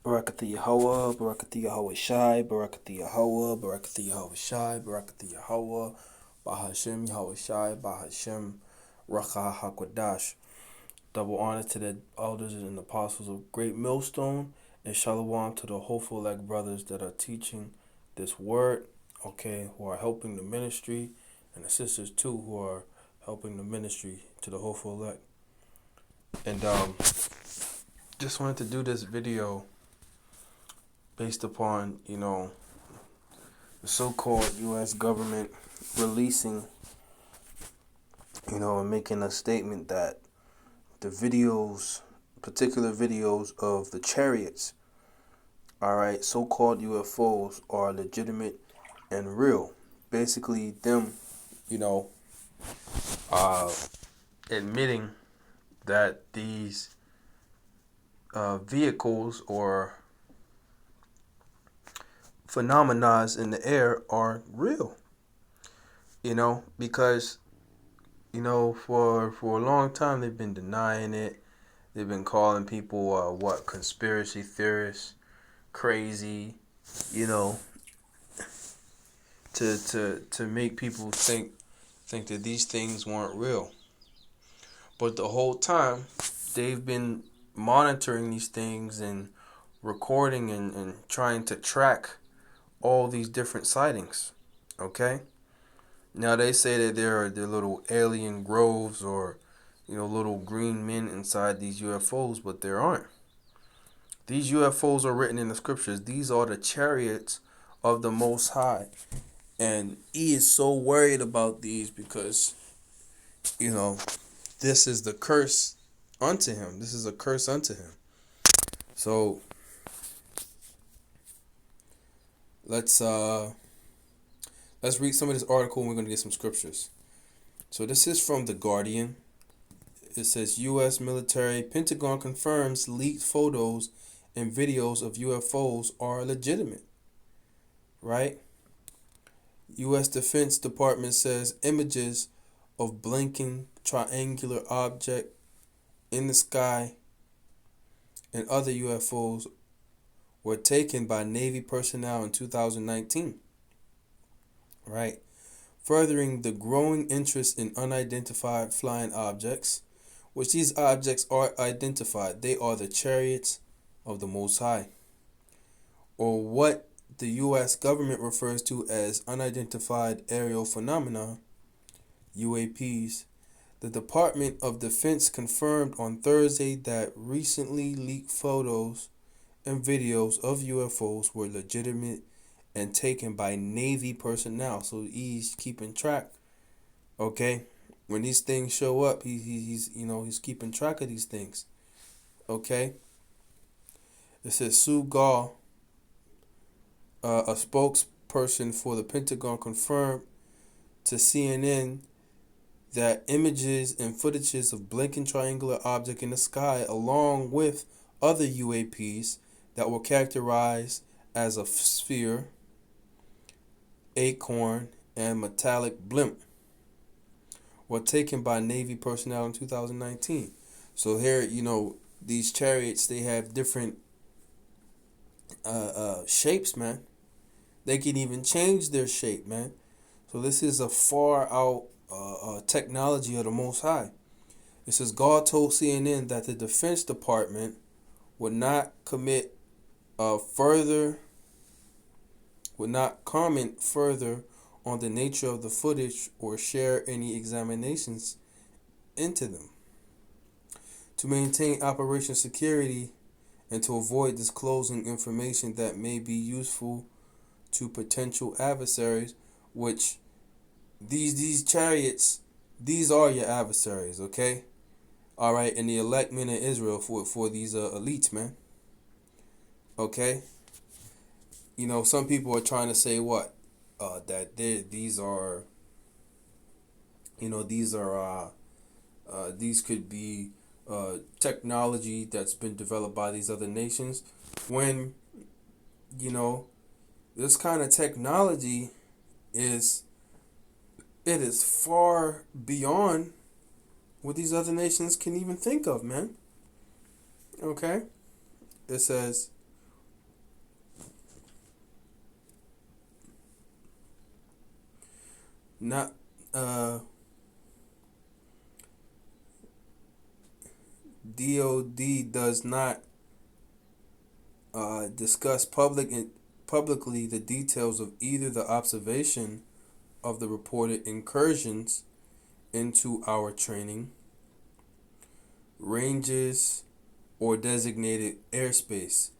Barakatha Yahweh, Barakatha Yahweh Shai, Barakatha Yahweh, Barakatha Yahweh Shai, Barakatha Yahweh, Bahashem Yahweh Shai, Bahashem Rakah HaKodash. Double honor to the elders and apostles of Great Millstone, and Shalom to the hopeful elect brothers that are teaching this word, okay, who are helping the ministry, and the sisters too who are helping the ministry to the hopeful elect. And just wanted to do this video based upon, the so-called U.S. government releasing, and making a statement that the videos, particular videos of the Chariots, all right, so-called UFOs are legitimate and real. Basically, them, you know, uh, admitting that these vehicles or phenomena in the air are real. Because for a long time they've been denying it. They've been calling people conspiracy theorists, crazy, you know, to make people think that these things weren't real. But the whole time they've been monitoring these things and recording and trying to track all these different sightings. Okay? Now they say that there are little alien groves or little green men inside these UFOs, but there aren't. These UFOs are written in the scriptures. These are the chariots of the Most High. And he is so worried about these because, this is the curse unto him. This is a curse unto him. So let's read some of this article and we're gonna get some scriptures. So this is from The Guardian. It says U.S. military Pentagon confirms leaked photos and videos of UFOs are legitimate. Right? U.S. Defense Department says images of blinking triangular object in the sky and other UFOs were taken by Navy personnel in 2019. Right? Furthering the growing interest in unidentified flying objects, which these objects are identified. They are the chariots of the Most High, or what the U.S. government refers to as unidentified aerial phenomena, UAPs. The Department of Defense confirmed on Thursday that recently leaked photos and videos of UFOs were legitimate and taken by Navy personnel. So he's keeping track. Okay, when these things show up, he's keeping track of these things. Okay. It says Sue Gall, a spokesperson for the Pentagon, confirmed to CNN that images and footages of blinking triangular object in the sky, along with other UAPs that were characterized as a sphere, acorn, and metallic blimp, were taken by Navy personnel in 2019. So here, these chariots, they have different shapes, man. They can even change their shape, man. So this is a far out technology of the Most High. It says God told CNN that the Defense Department would not comment further on the nature of the footage or share any examinations into them. To maintain operation security and to avoid disclosing information that may be useful to potential adversaries, which these chariots, these are your adversaries, okay? All right, and the elect men in Israel for these elites, man. Okay? Some people are trying to say what? That these are, these could be technology that's been developed by these other nations. When, this kind of technology is far beyond what these other nations can even think of, man. Okay? It says, not DOD does not discuss publicly the details of either the observation of the reported incursions into our training ranges or designated airspace,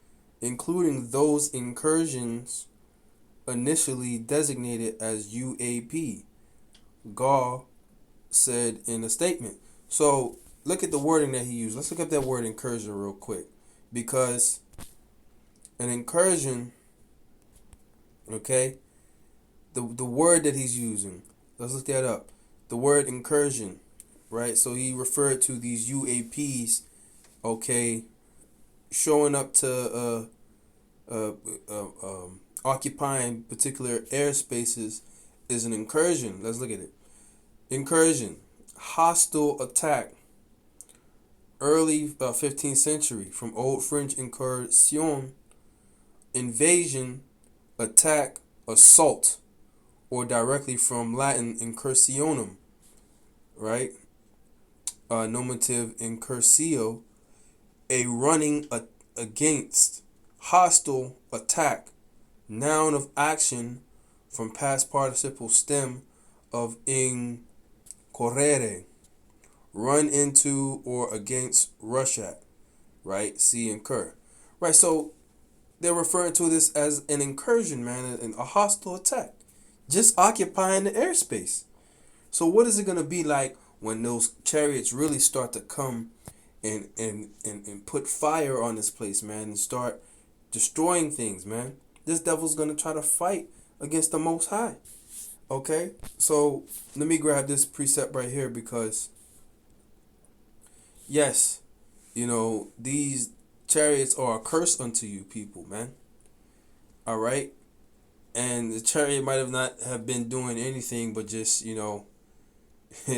including those incursions initially designated as UAP, Gaw said in a statement. So look at the wording that he used. Let's look up that word incursion real quick, because an incursion, okay, the word that he's using, let's look that up. The word incursion, right? So he referred to these UAPs, okay, showing up to occupying particular airspaces is an incursion. Let's look at it. Incursion, hostile attack. Early 15th century, from Old French incursion, invasion, attack, assault, or directly from Latin incursionum, right? Nominative incursio, a running against, hostile attack, noun of action from past participle stem of incorrere, run into or against, rush at, right? See incur, right? So they're referring to this as an incursion, man, and a hostile attack, just occupying the airspace. So what is it going to be like when those chariots really start to come and put fire on this place, man, and start destroying things, man? This devil's going to try to fight against the Most High. Okay? So let me grab this precept right here, because yes, these chariots are a curse unto you people, man. All right? And the chariot might have not have been doing anything but just,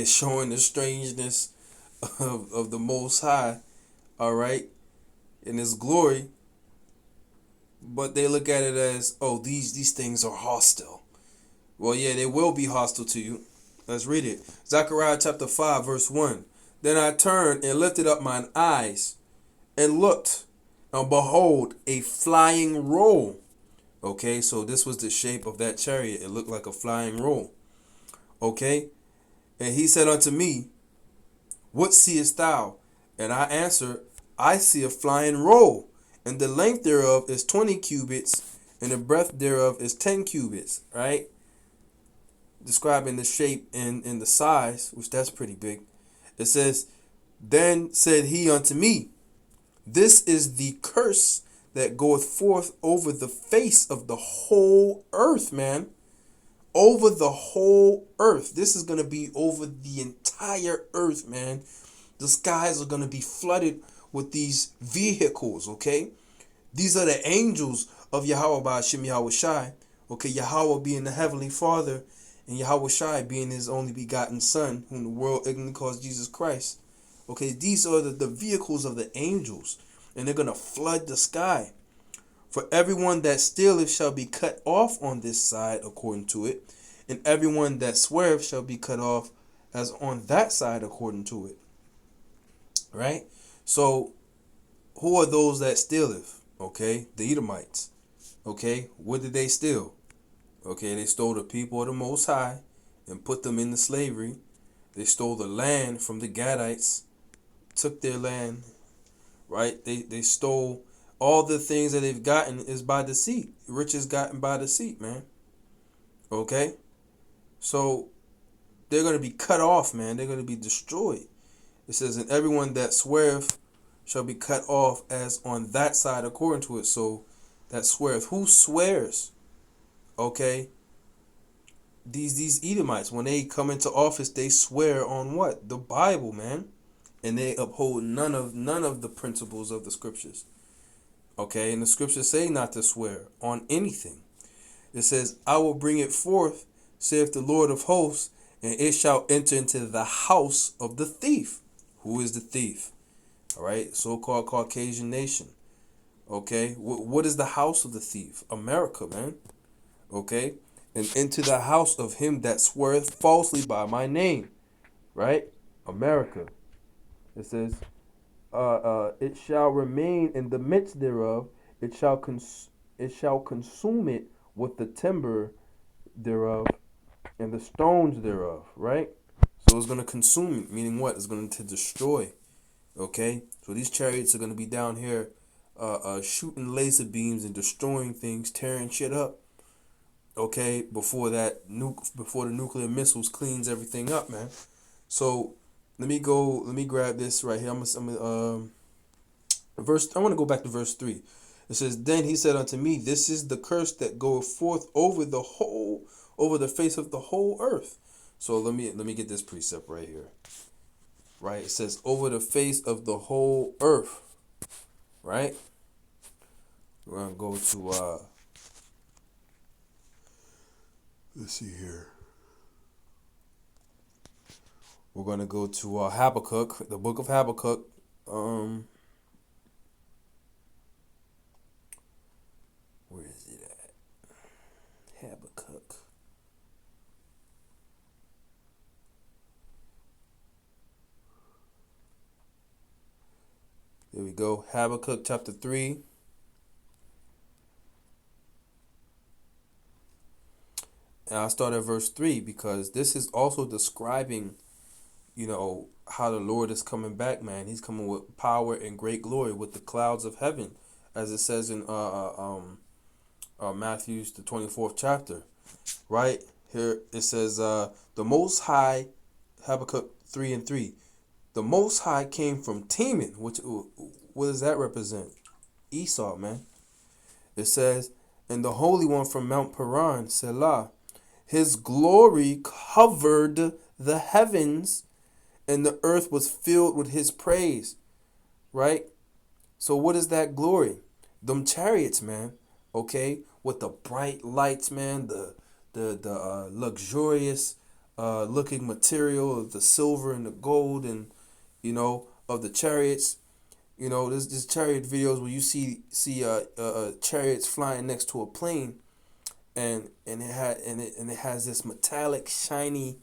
showing the strangeness of the Most High, all right, in His glory. But they look at it as, oh, these things are hostile. Well, yeah, they will be hostile to you. Let's read it. Zechariah chapter 5, verse 1. Then I turned and lifted up mine eyes and looked, and behold, a flying roll. Okay, so this was the shape of that chariot. It looked like a flying roll. Okay, and he said unto me, what seest thou? And I answered, I see a flying roll, and the length thereof is 20 cubits, and the breadth thereof is 10 cubits, right? Describing the shape and the size, which that's pretty big. It says, then said he unto me, this is the curse that goeth forth over the face of the whole earth, man. Over the whole earth. This is going to be over the entire earth, man. The skies are going to be flooded with these vehicles, okay? These are the angels of Yahweh Ba'ashem Yahweh Shai. Okay, Yahweh being the Heavenly Father, and Yahweh Shai being His only begotten Son, whom the world ignorantly calls Jesus Christ. Okay, these are the vehicles of the angels, and they're going to flood the sky. For everyone that stealeth shall be cut off on this side, according to it, and everyone that sweareth shall be cut off as on that side, according to it. Right? So, who are those that stealeth? Okay, the Edomites. Okay, what did they steal? Okay, they stole the people of the Most High and put them into slavery. They stole the land from the Gadites, took their land. Right? They stole all the things that they've gotten is by deceit. Riches gotten by deceit, man. Okay? So they're going to be cut off, man. They're going to be destroyed. It says, and everyone that sweareth shall be cut off as on that side according to it. So that sweareth. Who swears? Okay? These Edomites, when they come into office, they swear on what? The Bible, man. And they uphold none of the principles of the scriptures. Okay, and the scriptures say not to swear on anything. It says, I will bring it forth, saith the Lord of hosts, and it shall enter into the house of the thief. Who is the thief? All right, so-called Caucasian nation. Okay, what is the house of the thief? America, man. Okay, and into the house of him that sweareth falsely by my name. Right? America. It says, it shall remain in the midst thereof. It shall consume it with the timber thereof and the stones thereof. Right? So it's gonna consume it, meaning what? It's going to destroy. Okay? So these chariots are gonna be down here shooting laser beams and destroying things, tearing shit up. Okay, before the nuclear missiles cleans everything up, man. So let me grab this right here. Verse. I want to go back to verse 3. It says, "Then he said unto me, This is the curse that goeth forth over the face of the whole earth." So let me get this precept right here. Right? It says over the face of the whole earth. Right? We're gonna go to let's see here. We're gonna go to Habakkuk, the book of Habakkuk. Where is it at? Habakkuk. There we go. Habakkuk chapter 3. And I'll start at verse 3 because this is also describing, how the Lord is coming back, man. He's coming with power and great glory with the clouds of heaven, as it says in Matthew's the 24th chapter. Right? Here it says, the Most High, Habakkuk 3:3. The Most High came from Teman, which, what does that represent? Esau, man. It says, and the Holy One from Mount Paran, Selah. His glory covered the heavens, and the earth was filled with his praise. Right? So what is that glory? Them chariots, man. Okay? With the bright lights, man. The luxurious looking material of the silver and the gold and, of the chariots. There's chariot videos where you see chariots flying next to a plane. And it has this metallic, shiny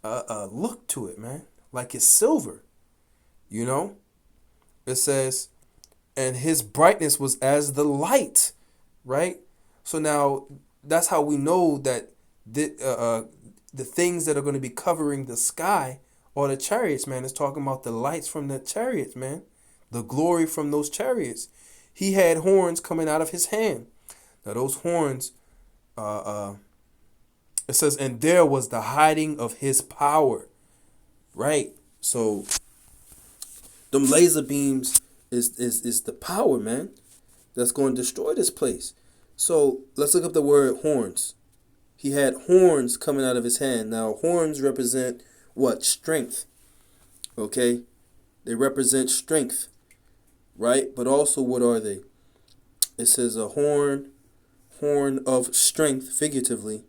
look to it, man. Like it's silver, It says, and his brightness was as the light, right? So now that's how we know that the things that are going to be covering the sky are the chariots, man. It's talking about the lights from the chariots, man. The glory from those chariots. He had horns coming out of his hand. Now those horns. It says, and there was the hiding of his power. Right? So them laser beams is the power, man, that's going to destroy this place. So let's look up the word horns. He had horns coming out of his hand. Now horns represent what? Strength. Okay? They represent strength. Right? But also what are they? It says a horn of strength, figuratively.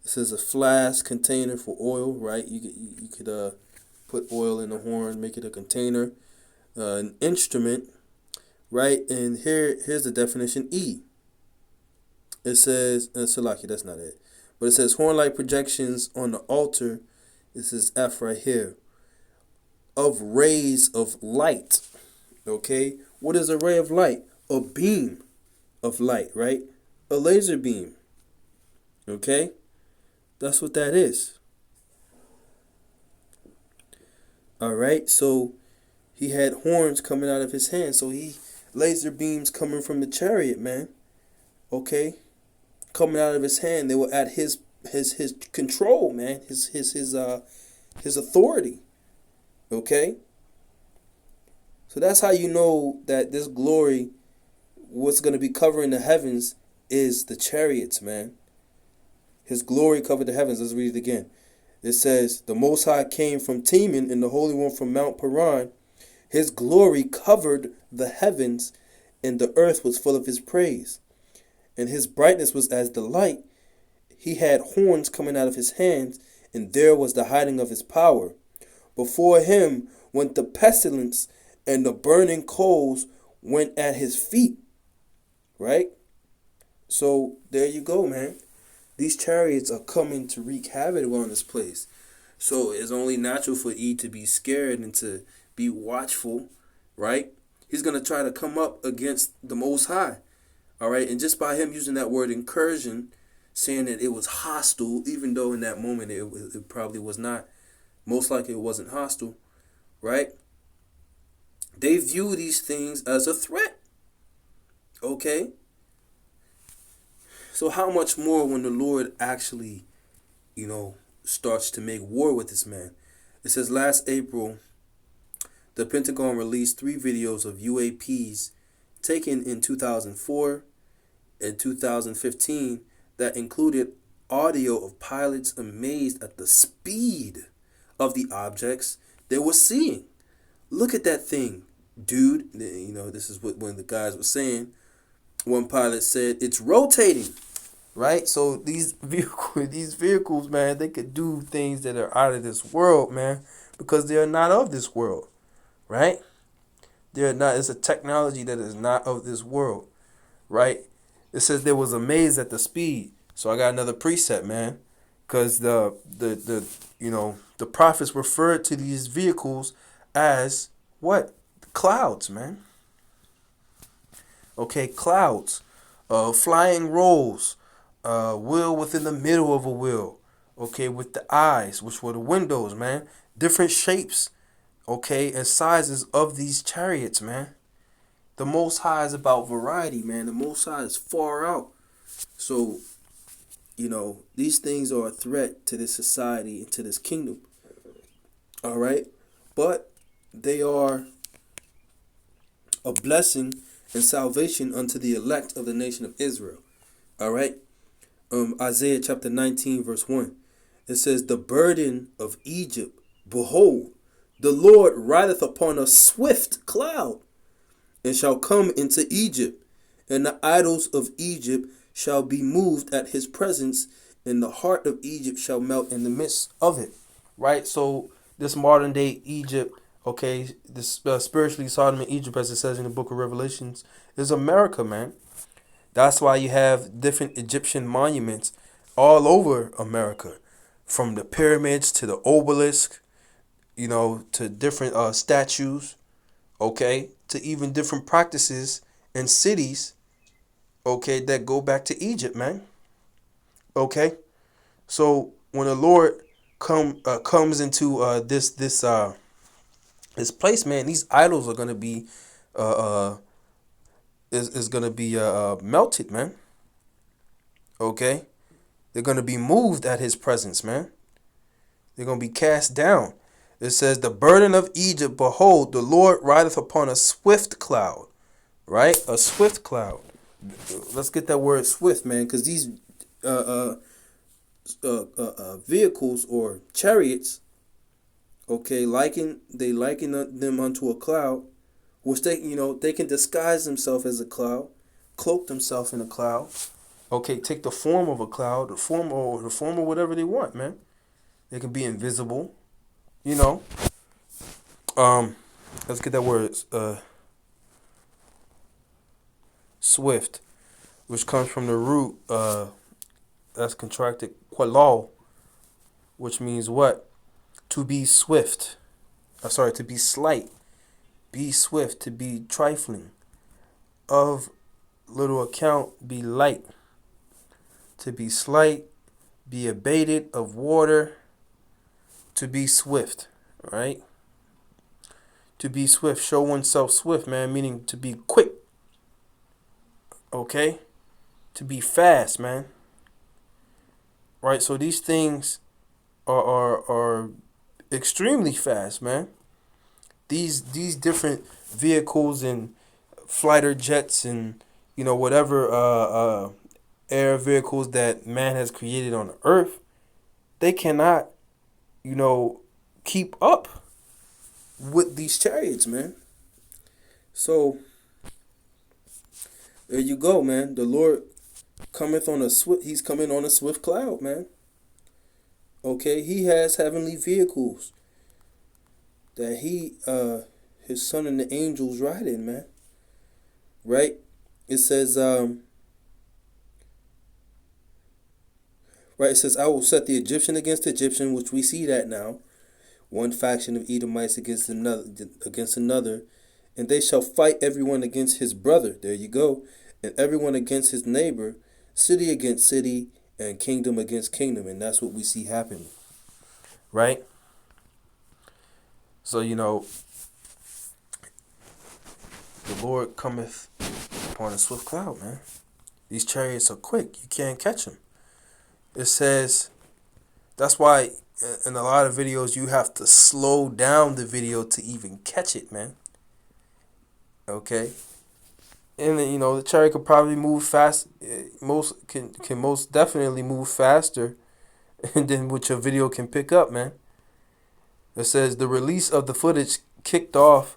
It says a flask, container for oil, right? You could put oil in the horn, make it a container, an instrument, right? And here's the definition. E. It says, Salaki, that's not it, but it says horn-like projections on the altar. This is F right here. Of rays of light. Okay, what is a ray of light? A beam of light, right? A laser beam. Okay? That's what that is. Alright, so he had horns coming out of his hand. So laser beams coming from the chariot, man. Okay? Coming out of his hand. They were at his control, man. His authority. Okay? So that's how you know that this glory, what's going to be covering the heavens, is the chariots, man. His glory covered the heavens. Let's read it again. It says, the Most High came from Teman, and the Holy One from Mount Paran. His glory covered the heavens, and the earth was full of his praise. And his brightness was as the light. He had horns coming out of his hands, and there was the hiding of his power. Before him went the pestilence, and the burning coals went at his feet. Right? So there you go, man. these chariots are coming to wreak havoc on this place. So it's only natural for E to be scared and to be watchful, right? He's going to try to come up against the Most High, all right? And just by him using that word incursion, saying that it was hostile, even though in that moment it probably was not, most likely it wasn't hostile, right? They view these things as a threat, okay? So how much more when the Lord actually, starts to make war with this man? It says last April, the Pentagon released 3 videos of UAPs taken in 2004 and 2015 that included audio of pilots amazed at the speed of the objects they were seeing. Look at that thing, dude. This is what one of the guys was saying. One pilot said, it's rotating. Right? So these vehicles, man, they could do things that are out of this world, man, because they are not of this world. Right? They're not. It's a technology that is not of this world. Right? It says they was amazed at the speed. So I got another preset, man, because the prophets referred to these vehicles as what? Clouds, man. Okay, clouds, flying rolls, wheel within the middle of a wheel. Okay, with the eyes, which were the windows, man. Different shapes, okay, and sizes of these chariots, man. The Most High is about variety, man. The Most High is far out. So, these things are a threat to this society and to this kingdom. All right? But they are a blessing and salvation unto the elect of the nation of Israel. All right? Isaiah chapter 19, verse 1. It says, the burden of Egypt, behold, the Lord rideth upon a swift cloud, and shall come into Egypt, and the idols of Egypt shall be moved at his presence, and the heart of Egypt shall melt in the midst of it. Right? So this modern day Egypt, okay, this spiritually Sodom and Egypt, as it says in the book of Revelations, is America, man. That's why you have different Egyptian monuments all over America, from the pyramids to the obelisk, to different statues, okay, to even different practices and cities, okay, that go back to Egypt, man. Okay, so when the Lord comes into this place, man, these idols are gonna be is gonna be melted, man. Okay, they're gonna be moved at His presence, man. They're gonna be cast down. It says, the burden of Egypt, behold, the Lord rideth upon a swift cloud. Right? A swift cloud. Let's get that word swift, man, because these vehicles or chariots, okay, liken them unto a cloud, which they can disguise themselves as a cloud, cloak themselves in a cloud, okay, take the form of a cloud, the form of whatever they want, man. They can be invisible, Let's get that word swift, which comes from the root that's contracted qualal, which means what? To be swift. To be slight. Be swift, to be trifling. Of little account, be light. To be slight, be abated of water. To be swift, right? To be swift, show oneself swift, man, meaning to be quick. Okay? To be fast, man. Right? So these things are extremely fast, man. These different vehicles and fighter jets and whatever air vehicles that man has created on the earth, they cannot keep up with these chariots, man. So there you go, man. The Lord cometh on a swift. He's coming on a swift cloud, man. Okay, He has heavenly vehicles that His Son and the angels ride in, man. Right? It says, Right? It says, I will set the Egyptian against the Egyptian, which we see that now. One faction of Edomites against another, and they shall fight everyone against his brother. There you go. And everyone against his neighbor, city against city, and kingdom against kingdom. And that's what we see happening. Right? So, the Lord cometh upon a swift cloud, man. These chariots are quick. You can't catch them. It says, that's why in a lot of videos you have to slow down the video to even catch it, man. Okay? And then, the chariot could probably move fast. Can most definitely move faster than what your video can pick up, man. It says the release of the footage kicked off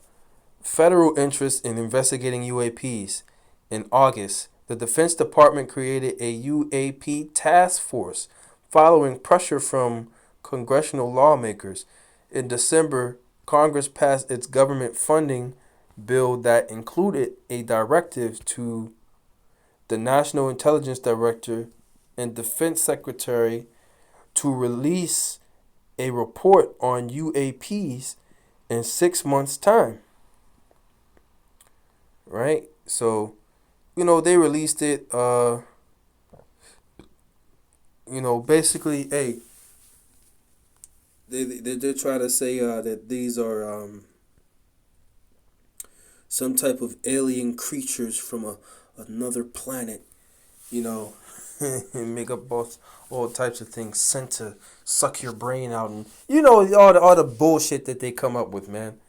federal interest in investigating UAPs. In August, the Defense Department created a UAP task force following pressure from congressional lawmakers. In December, Congress passed its government funding bill that included a directive to the National Intelligence Director and Defense Secretary to release a report on UAPs in 6 months' time. Right? So, they released it. Basically, hey, they're trying to say that these are some type of alien creatures from another planet, and make up all types of things sent to suck your brain out, and all the bullshit that they come up with, man.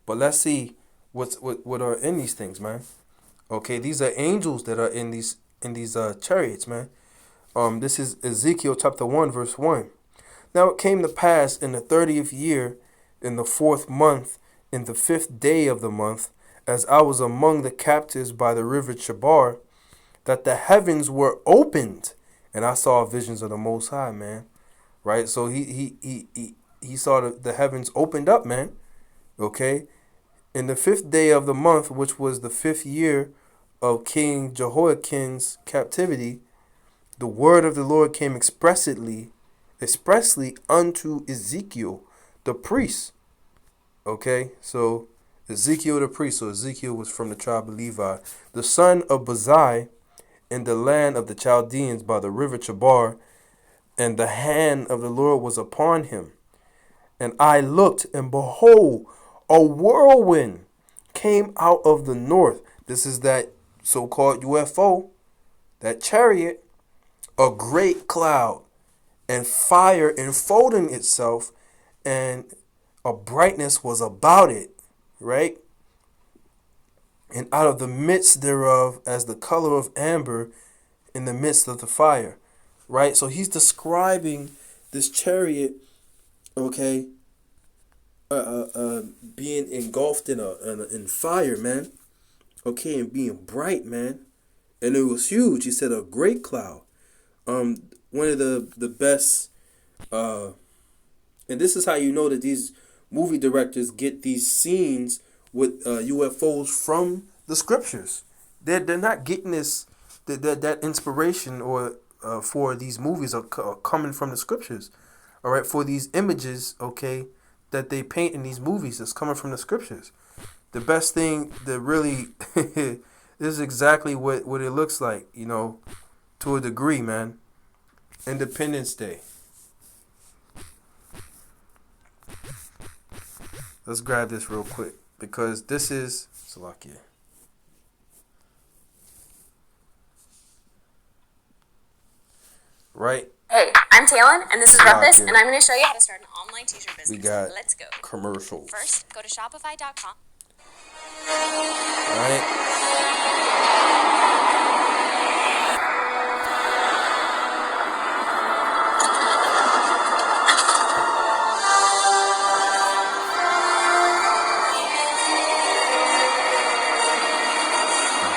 But let's see what are in these things, man. Okay, these are angels that are in these chariots, man. This is Ezekiel chapter 1, verse 1. Now it came to pass in the 30th year, in the 4th month, in the 5th day of the month, as I was among the captives by the river Chebar, that the heavens were opened, and I saw visions of the Most High, man. Right? So he saw the heavens opened up, man. Okay? In the 5th day of the month, which was the 5th year of King Jehoiakim's captivity, the word of the Lord came expressly unto Ezekiel, the priest. Okay? So Ezekiel the priest. So Ezekiel was from the tribe of Levi, the son of Bazai, in the land of the Chaldeans by the river Chebar, and the hand of the Lord was upon him. And I looked, and behold, a whirlwind came out of the north. This is that so-called UFO, that chariot, a great cloud, and fire enfolding itself, and a brightness was about it, right? And out of the midst thereof, as the color of amber in the midst of the fire, right? So he's describing this chariot, okay, being engulfed in fire, man, okay, and being bright, man, and it was huge. He said a great cloud. One of the best, and this is how you know that these movie directors get these scenes with UFOs from the scriptures. They're not getting that inspiration or for these movies are coming from the scriptures. All right, for these images, okay, that they paint in these movies is coming from the scriptures. The best thing that really this is exactly what it looks like, to a degree, man. Independence Day. Let's grab this real quick because this is Salakia. Right? Hey, I'm Talon, and this is Rumpus, and I'm going to show you how to start an online t-shirt business. We got Let's go. Commercials. First, go to Shopify.com. Right?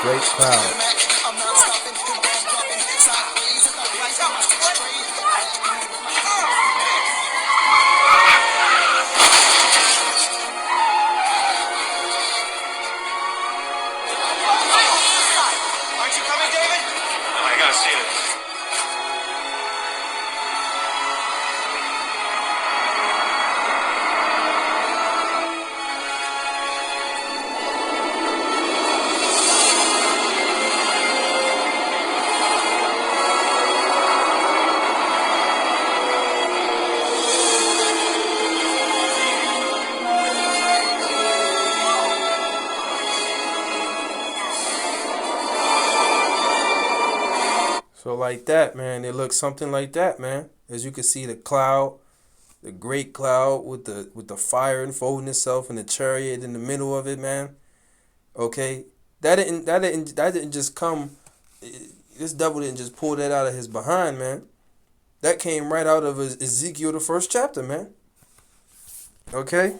Great cloud. So like that, man, it looks something like that, man. As you can see, the cloud, the great cloud with the fire enfolding itself and the chariot in the middle of it, man. Okay, that didn't just come. This devil didn't just pull that out of his behind, man. That came right out of Ezekiel, the first chapter, man. Okay,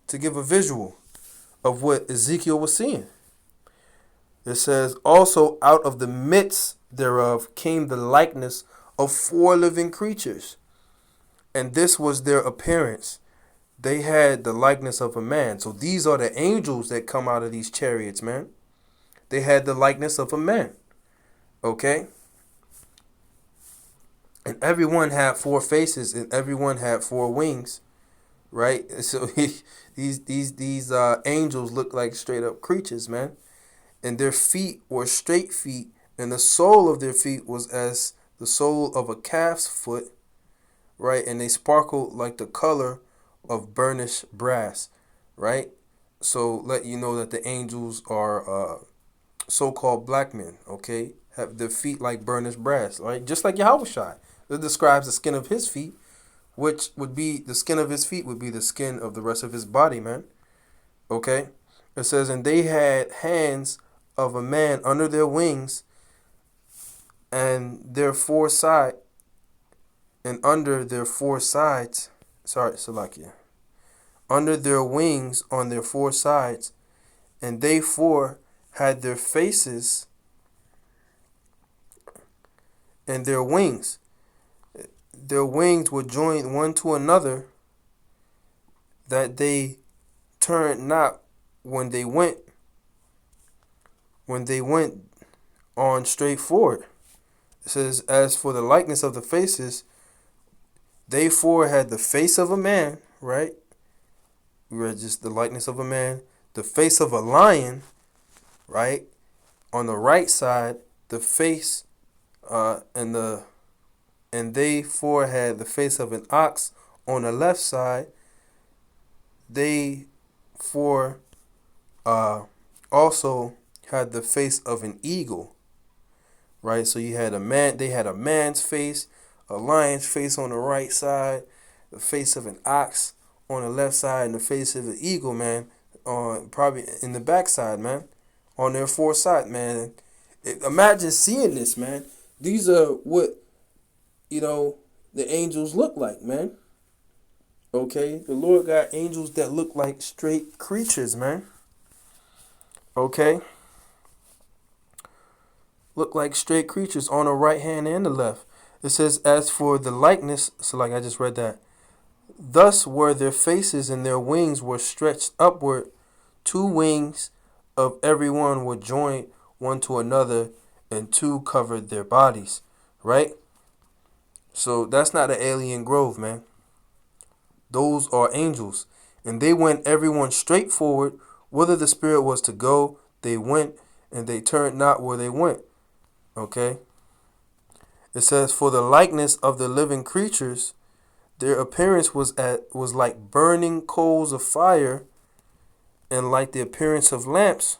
to give a visual of what Ezekiel was seeing. It says, also out of the midst thereof came the likeness of four living creatures, and this was their appearance. They had the likeness of a man. So these are the angels that come out of these chariots, man. They had the likeness of a man. Okay? And everyone had four faces and everyone had four wings, right? So these angels look like straight up creatures, man. And their feet were straight feet, and the sole of their feet was as the sole of a calf's foot, right? And they sparkled like the color of burnished brass, right? So let you know that the angels are so-called black men, okay? Have their feet like burnished brass, right? Just like Yahushua. It describes the skin of his feet, which would be the skin of his feet would be the skin of the rest of his body, man. Okay? It says, and they had hands of a man under their wings, and their four side, and under their four sides, Salakia, under their wings on their four sides, and they four had their faces and their wings. Their wings were joined one to another, that they turned not when they went on straight forward. It says, as for the likeness of the faces, they four had the face of a man, right? We read just the likeness of a man, the face of a lion, right? On the right side, the face, and they four had the face of an ox on the left side. They four also had the face of an eagle, right? So you had a man. They had a man's face, a lion's face on the right side, the face of an ox on the left side, and the face of an eagle, man, on probably in the back side, man, on their foresight, man. Imagine seeing this, man. These are what, the angels look like, man. Okay? The Lord got angels that look like straight creatures, man. Okay? Look like straight creatures on the right hand and the left. It says, as for the likeness, so like I just read that, thus were their faces, and their wings were stretched upward. Two wings of every one were joined one to another, and two covered their bodies. Right? So that's not an alien grove, man. Those are angels. And they went everyone straight forward. Whither the Spirit was to go, they went, and they turned not where they went. Okay? It says, for the likeness of the living creatures, their appearance was like burning coals of fire, and like the appearance of lamps.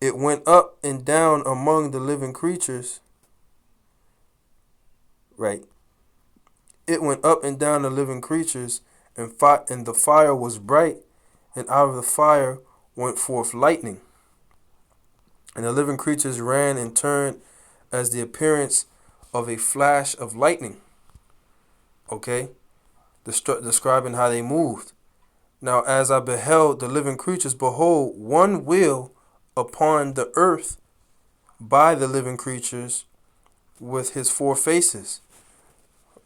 It went up and down among the living creatures. Right. It went up and down the living creatures, and the fire was bright, and out of the fire went forth lightning. And the living creatures ran and turned as the appearance of a flash of lightning. Okay? Describing how they moved. Now, as I beheld the living creatures, behold, one wheel upon the earth by the living creatures with his four faces.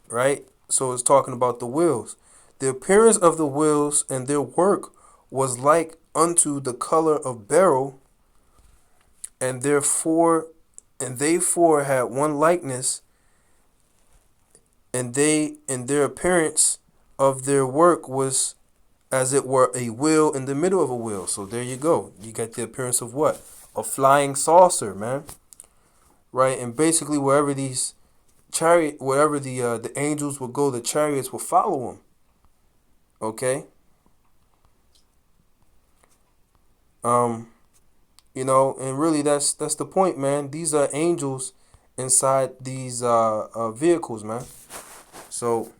Right? So it's talking about the wheels. The appearance of the wheels and their work was like unto the color of beryl, and they four had one likeness, and their appearance of their work was as it were a wheel in the middle of a wheel. So there you go. You got the appearance of what? A flying saucer, man. Right? And basically wherever the angels would go, the chariots will follow them. Okay? You know, and really that's the point, man. These are angels inside these vehicles, man. So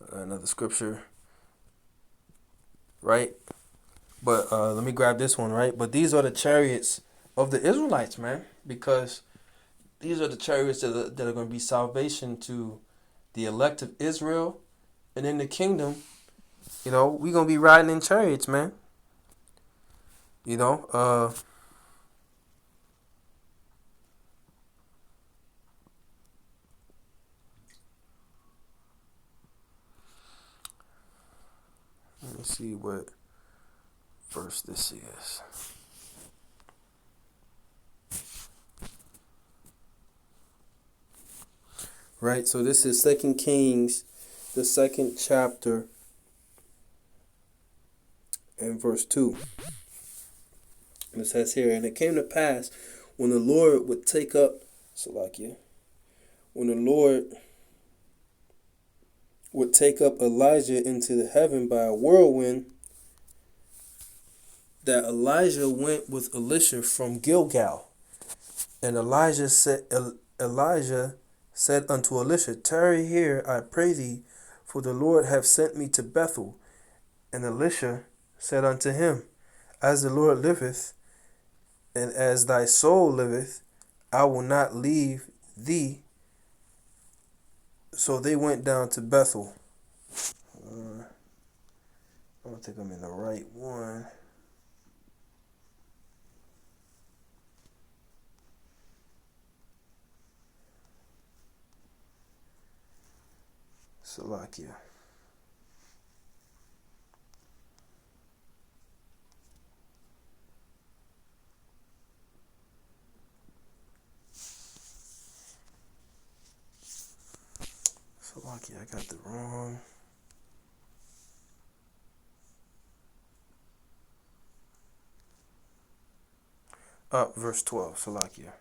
another scripture, right? But let me grab this one, right? But these are the chariots of the Israelites, man, because these are the chariots that are going to be salvation to the elect of Israel, and in the kingdom, you know, we're going to be riding in chariots, man. You know, let me see what verse this is. Right, so this is 2 Kings, the 2nd chapter, and verse 2. And it says here, and it came to pass when the Lord would take up, Salakia, when the Lord would take up Elijah into the heaven by a whirlwind, that Elijah went with Elisha from Gilgal. And Elijah said unto Elisha, tarry here, I pray thee, for the Lord hath sent me to Bethel. And Elisha said unto him, as the Lord liveth, and as thy soul liveth, I will not leave thee. So they went down to Bethel. I don't think I'm in the right one. Salakia. Salakia, I got the wrong. Verse 12, Salakia.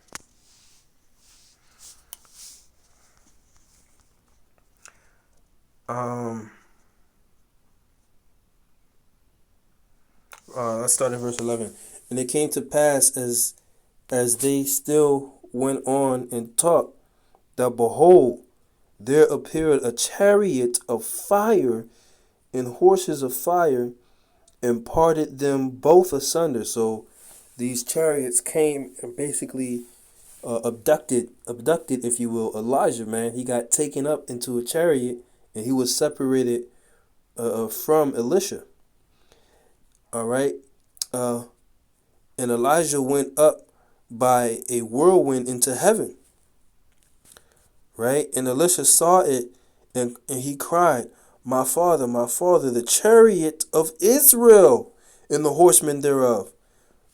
Let's start at verse 11. And it came to pass as they still went on and talked, that behold, there appeared a chariot of fire and horses of fire, and parted them both asunder. So these chariots came and basically abducted, if you will, Elijah, man. He got taken up into a chariot, and he was separated from Elisha. All right. And Elijah went up by a whirlwind into heaven. Right. And Elisha saw it, and he cried, my father, the chariot of Israel and the horsemen thereof.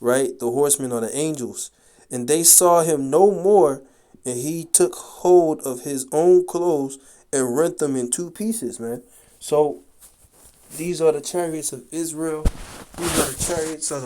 Right. The horsemen are the angels. And they saw him no more, and he took hold of his own clothes and rent them in two pieces, man. So these are the chariots of Israel. These are the chariots of